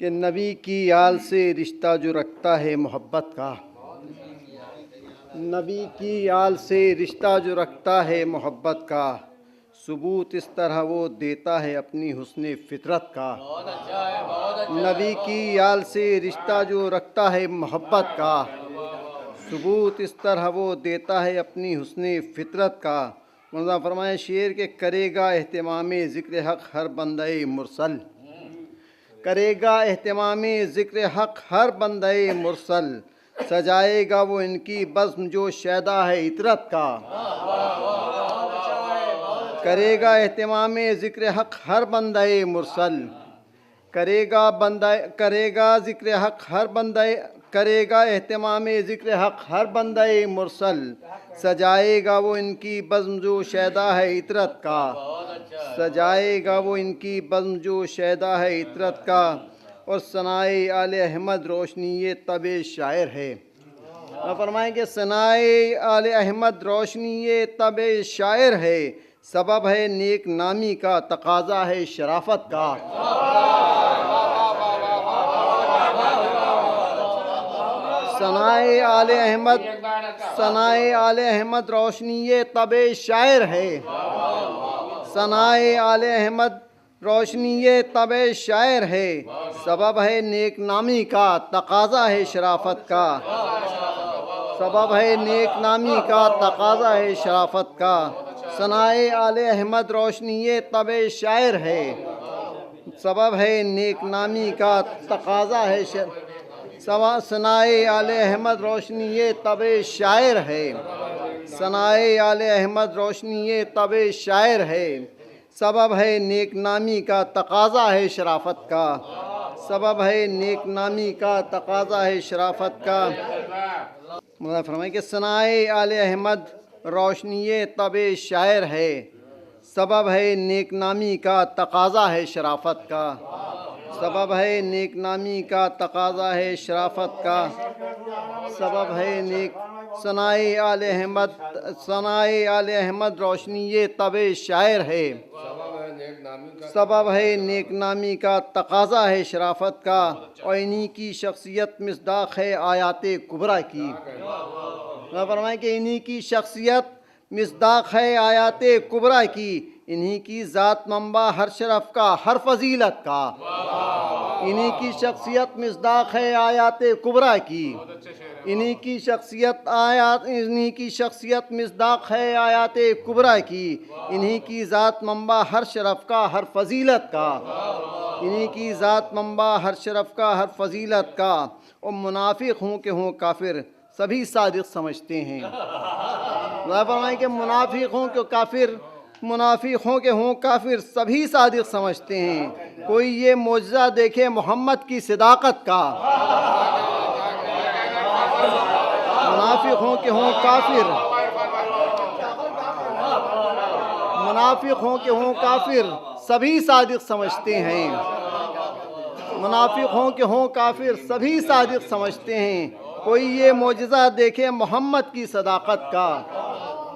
کہ نبی کی آل سے رشتہ جو رکھتا ہے محبت کا، نبی کی آل سے رشتہ جو رکھتا ہے محبت کا، ثبوت اس طرح وہ دیتا ہے اپنی حسن فطرت کا۔ نبی کی آل سے رشتہ جو رکھتا ہے محبت کا، ثبوت اس طرح وہ دیتا ہے اپنی حسن فطرت کا۔ مولانا فرمائے شعر کہ کرے گا اہتمام ذکر حق ہر بندہ مرسل، کرے گا اہتمام ذکر حق ہر بندہ مرسل، سجائے گا وہ ان کی بزم جو شیدا ہے عطرت کا۔ کرے گا اہتمام ذکر حق ہر بندہ مرسل، کرے گا ذکر حق ہر بندہ، کرے گا اہتمام ذکر حق ہر بندہ مرسل، سجائے گا وہ ان کی بزم جو شیدا ہے عطرت کا۔ سجائے گا وہ ان کی بزم جو شیدا ہے عطرت کا۔ اور ثنائے آل احمد روشنی یہ طب شاعر ہے۔ فرمائیں کہ ثنائے آل احمد روشنی یہ طب شاعر ہے، سبب ہے نیک نامی کا تقاضا ہے شرافت کا۔ ثنائے آل احمد روشنی یہ طب شاعر ہے، ثنائے آل احمد روشنی یہ طب شاعر ہے، سبب ہے نیک نامی کا تقاضا ہے شرافت کا۔ سبب ہے نیک نامی کا تقاضا ہے شرافت کا۔ ثنائے آل احمد روشنی یہ طب شاعر ہے، سبب ہے نیک نامی کا تقاضا ہے ثنائے آل احمد روشنی یہ طب شاعر ہے، ثنائے آل احمد روشنی یہ طب شاعر ہے، سبب ہے نیک نامی کا تقاضا ہے شرافت کا۔ سبب ہے نیک نامی کا تقاضا ہے شرافت کا۔ مولانا فرمائیں کہ ثنائے آل احمد روشنی یہ طب شاعر ہے، سبب ہے نیک نامی کا تقاضا ہے شرافت کا۔ سبب ہے نیک نامی کا تقاضا ہے شرافت کا۔ سبب ہے نیک ثنائے آل احمد روشنی یہ طب شاعر ہے، سبب ہے نیک نامی کا تقاضا ہے شرافت کا۔ اور انہی کی شخصیت مصداق ہے آیات کبریٰ کی۔ فرمائیں کہ انہی کی شخصیت مصداق ہے آیات کبریٰ کی، انہی کی ذات منبع ہر شرف کا ہر فضیلت کا۔ انہی کی شخصیت مصداق ہے آیات کبریٰ کی، انہی کی شخصیت مصداق ہے آیات کبریٰ کی، انہی کی ذات منبع ہر شرف کا ہر فضیلت کا۔ انہی کی ذات منبع ہر شرف کا ہر فضیلت کا۔ اور منافق ہوں کہ ہوں کافر سبھی صادق سمجھتے ہیں۔ فرمائیں کہ منافق ہوں کہ ہوں کافر سبھی صادق سمجھتے ہیں، کوئی یہ معجزہ دیکھے محمد کی صداقت کا۔ منافق ہوں کہ ہوں کافر، منافق ہوں کہ ہوں کافر سبھی صادق سمجھتے ہیں۔ منافق ہوں کہ ہوں کافر سبھی صادق سمجھتے ہیں، کوئی یہ معجزہ دیکھے محمد کی صداقت کا۔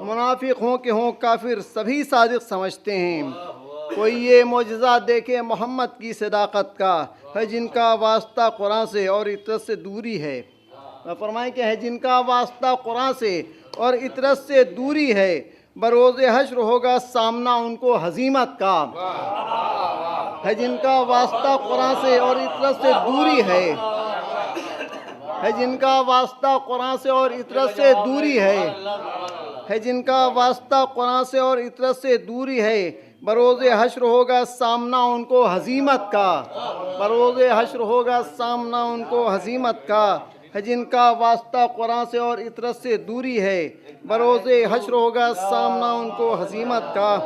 منافق ہوں کہ ہوں کافر سبھی صادق سمجھتے ہیں، کوئی یہ معجزہ دیکھے محمد کی صداقت کا۔ ہے جن کا واسطہ قرآن سے اور عطرت سے دوری ہے، فرمائیں کہ ہے جن کا واسطہ قرآن سے اور عطرت سے دوری ہے، بروز حشر ہوگا سامنا ان کو ہزیمت کا۔ ہے جن کا واسطہ قرآن سے اور عطرت سے دوری ہے، ہے جن کا واسطہ قرآن سے اور عطرت سے دوری ہے، ہے جن کا واسطہ قرآن سے اور عطرت سے دوری ہے، بروز حشر ہوگا سامنا ان کو ہزیمت کا۔ بروز حشر ہوگا سامنا ان کو ہزیمت کا۔ ہے جن کا واسطہ قرآن سے اور عطرت سے دوری ہے، بروز حشر ہوگا سامنا ان کو ہزیمت کا۔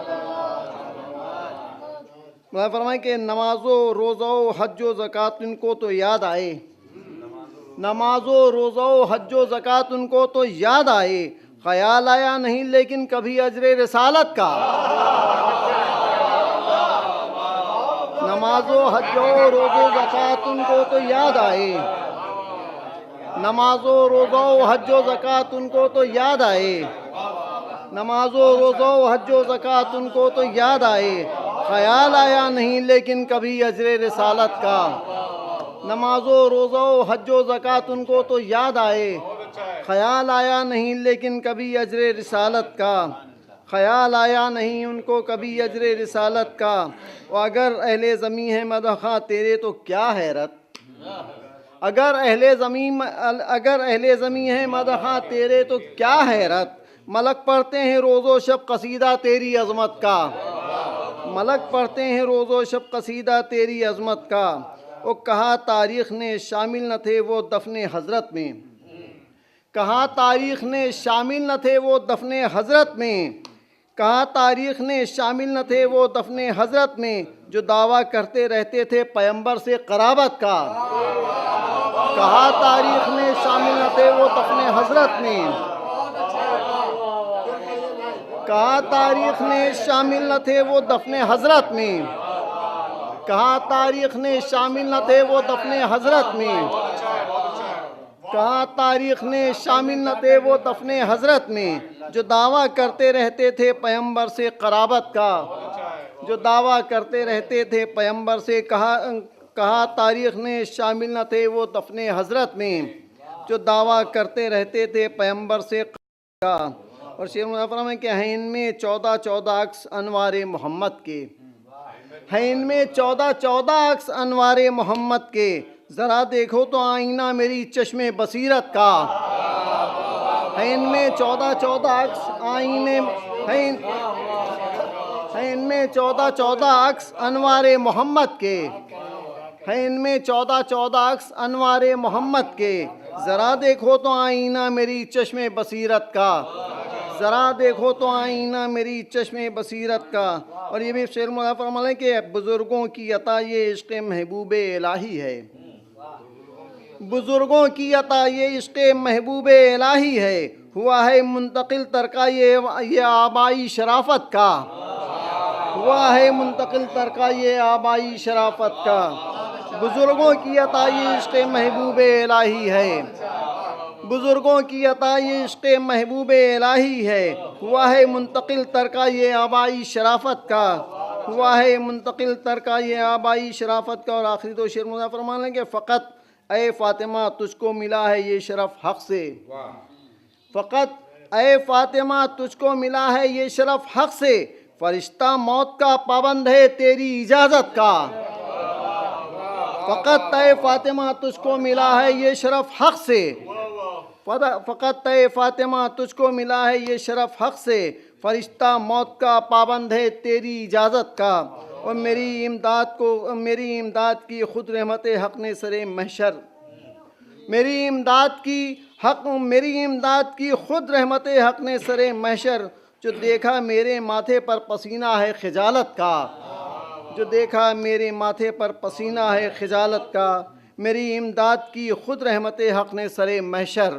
فرمائیں کہ نماز و روزہ و حج و زکوٰۃ ان کو تو یاد آئے، نماز و روزہ و حج و زکوٰۃ ان کو تو یاد آئے، خیال آیا نہیں لیکن کبھی اجر رسالت کا۔ نماز و حج و روزہ و زکوٰۃ ان کو تو یاد آئے، نماز و روزہ و حج و زکوٰۃ ان کو تو یاد آئے، نماز و روزہ و حج و زکوٰۃ ان کو تو یاد آئے، خیال آیا نہیں لیکن کبھی اجر رسالت کا۔ نماز و روزہ و حج و زکوٰۃ ان کو تو یاد آئے، خیال آیا نہیں لیکن کبھی اجر رسالت کا، خیال آیا نہیں ان کو کبھی اجر رسالت کا۔ اور اگر اہل زمیں ہے مدحاں تیرے تو کیا حیرت، اگر اہل زمیں ہے مدحاں تیرے تو کیا حیرت، ملک پڑھتے ہیں روز و شب قصیدہ تیری عظمت کا، ملک پڑھتے ہیں روز و شب قصیدہ تیری عظمت کا۔ وہ کہا تاریخ نے شامل نہ تھے وہ دفن حضرت میں، کہا تاریخ نے شامل نہ تھے وہ دفن حضرت میں، کہا تاریخ نے شامل نہ تھے وہ دفن حضرت میں، جو دعویٰ کرتے رہتے تھے پیمبر سے قرابت کا، کہا تاریخ نے شامل نہ تھے وہ دفن حضرت میں، کہا تاریخ نے شامل نہ تھے وہ دفن حضرت میں، کہا تاریخ نے شامل نہ تھے وہ دفن حضرت میں، کہا تاریخ نے شامل نہ تھے وہ دفن حضرت میں، جو دعویٰ کرتے رہتے تھے پیمبر سے قرابت کا، جو دعویٰ کرتے رہتے تھے پیمبر سے، کہا تاریخ نے شامل نہ تھے وہ دفن حضرت میں، جو دعویٰ کرتے رہتے تھے پیمبر سے قرابت کا۔ اور شعر مظفر میں کہ ہیں ان میں 14 عکس انوار محمد کے، ہیں ان میں 14 عکس انوار محمد کے، ذرا دیکھو تو آئینہ میری چشم بصیرت کا، ہیں ان میں 14 عکس آئینے، ہیں ان میں 14 عکس انوار محمد کے، ہیں ان میں 14 عکس انوار محمد کے، ذرا دیکھو تو آئینہ میری چشم بصیرت کا، ذرا دیکھو تو آئینہ میری چشم بصیرت کا۔ اور یہ بھی شعر مظفر میں کہ بزرگوں کی عطا یہ عشق محبوب الہی ہے، بزرگوں کی عطا یہ عشق محبوب الہی ہے، ہوا ہے منتقل ترکہ یہ آبائی شرافت کا، ہوا ہے منتقل ترکہ یہ آبائی شرافت کا، بزرگوں کی عطا یہ عشق محبوب الہی ہے، بزرگوں کی عطا یہ عشق محبوب الہی ہے، ہوا ہے منتقل ترکہ یہ آبائی شرافت کا، ہوا ہے منتقل ترکہ یہ آبائی شرافت کا۔ اور آخری تو شعر مظفر فرمانے کہ فقط اے فاطمہ تجھ کو ملا ہے یہ شرف حق سے، فقط اے فاطمہ تجھ کو ملا ہے یہ شرف حق سے، فرشتہ موت کا پابند ہے تیری اجازت کا، فقط اے فاطمہ تجھ کو ملا ہے یہ شرف حق سے، فقط اے فاطمہ تجھ کو ملا ہے یہ شرف حق سے، فرشتہ موت کا پابند ہے تیری اجازت کا۔ اور میری امداد کی خود رحمت حق نے سرے محشر، میری امداد کی خود رحمت حق نے سرے محشر، جو دیکھا میرے ماتھے پر پسینہ ہے خجالت کا، جو دیکھا میرے ماتھے پر پسینہ ہے خجالت کا، میری امداد کی خود رحمت حق نے سرے محشر،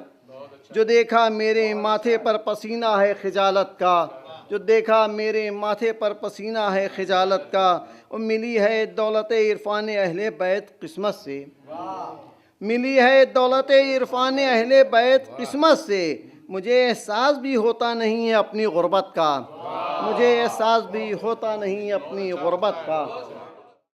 جو دیکھا میرے ماتھے پر پسینہ ہے خجالت کا، جو دیکھا میرے ماتھے پر پسینہ ہے خجالت کا۔ اور ملی ہے دولت عرفان اہل بیت قسمت سے، ملی ہے دولت عرفان اہل بیت قسمت سے، مجھے احساس بھی ہوتا نہیں ہے اپنی غربت کا، مجھے احساس بھی ہوتا نہیں اپنی غربت کا۔